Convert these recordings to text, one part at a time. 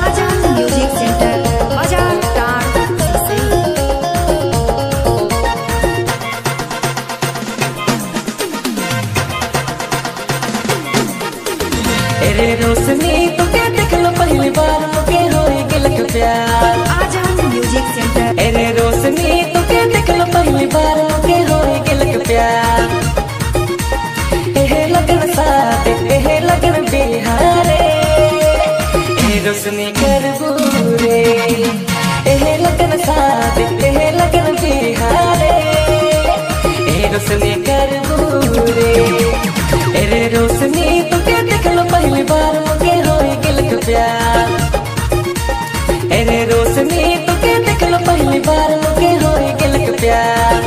आजाद music centre बाजार टार से रे रोशनी तो के देख लो पहली बार मुके होई गिलक प्यार। आजाद म्यूजिक सेंटर रे रोशनी तो के देख लो पहली बार मुके होई गिलक प्यार। एहे लगन साथ एहे लगन बिहारे रोशनी कर बूरे। एहे लगन साथ एहे लगन बिहारे रोशनी कर बूरे। रे रोशनी तो के देख लो पहली बार मुके होई गिलक प्यार। रे रोशनी तो के देख लो पहली बार मुके होई गिलक प्यार।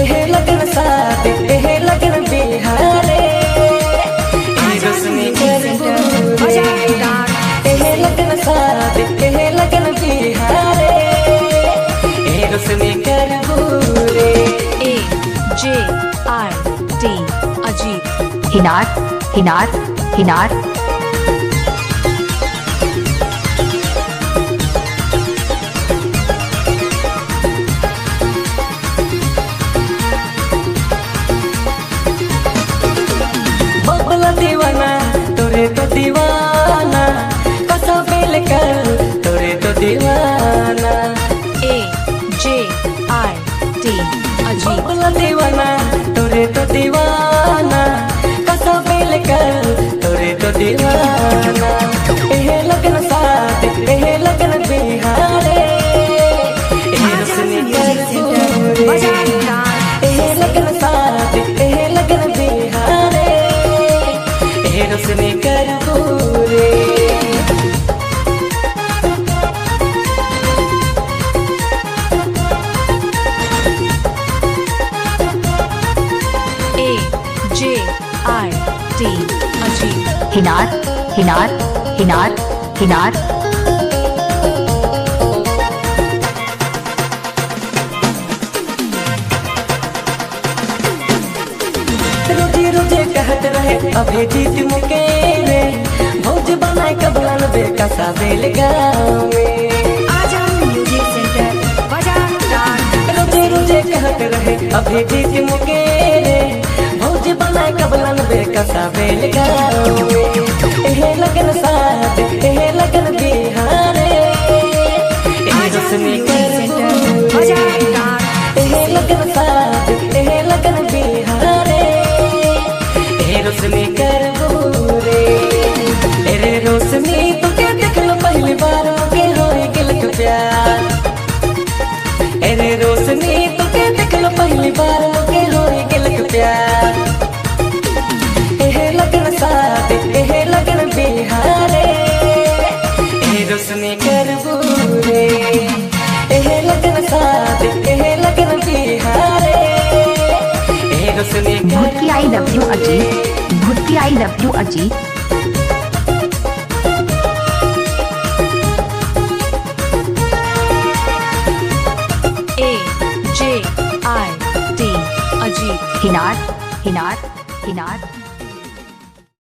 एहे लगन साथ एहे लगन बिहारे रोशनी कर बूरे। एहे लगन साथ एहे लगन बिहारे रोशनी कर बूरे। AJRT अजीत हिनार बबला दीवाना तोरे तो दीवाना कसा बेल कर तोरे तो दीवाना। AJRT अजीत बबला दीवाना तोरे तो दीवाना कसा बेल कर तोरे तो दीवाना। एहे लगन साथ एहे लगन बिहारे रोशनी कर बूरे। बाजार टार एहे लगन साथ एहे लगन बिहारे रोशनी कर बूरे। AJRT अजीत हिनार रोजे रोजे कहत रहे अभे जीत मुके रे भौज बनाए कबलन बेकसा बेल गाँव में। आजाद म्यूजिक सेंटर बाजार टार रोजे रोजे कहत रहे अभे जीत मुके रे भौज बनाए कबलन बेकसा बेल गाँव में। एहे लगन साथ एहे लगन बिहारे रोशनी कर बूरे। बाजार टार एहे लगन साथ एहे लगन बिहारे रोशनी कर बूरे। रे रोशनी तो के देख लो पहली बार मुके होई गिलक प्यार। रे रोशनी तो के देख लो पहली बार मुके होई गिलक प्यार। एहे लगन साथ एहे लगन बिहारे रोशनी कर बूरे। एहे लगन साथ एहे लगन बिहारे रोशनी भूतकी I love you Ajit AJRT Ajit हिनार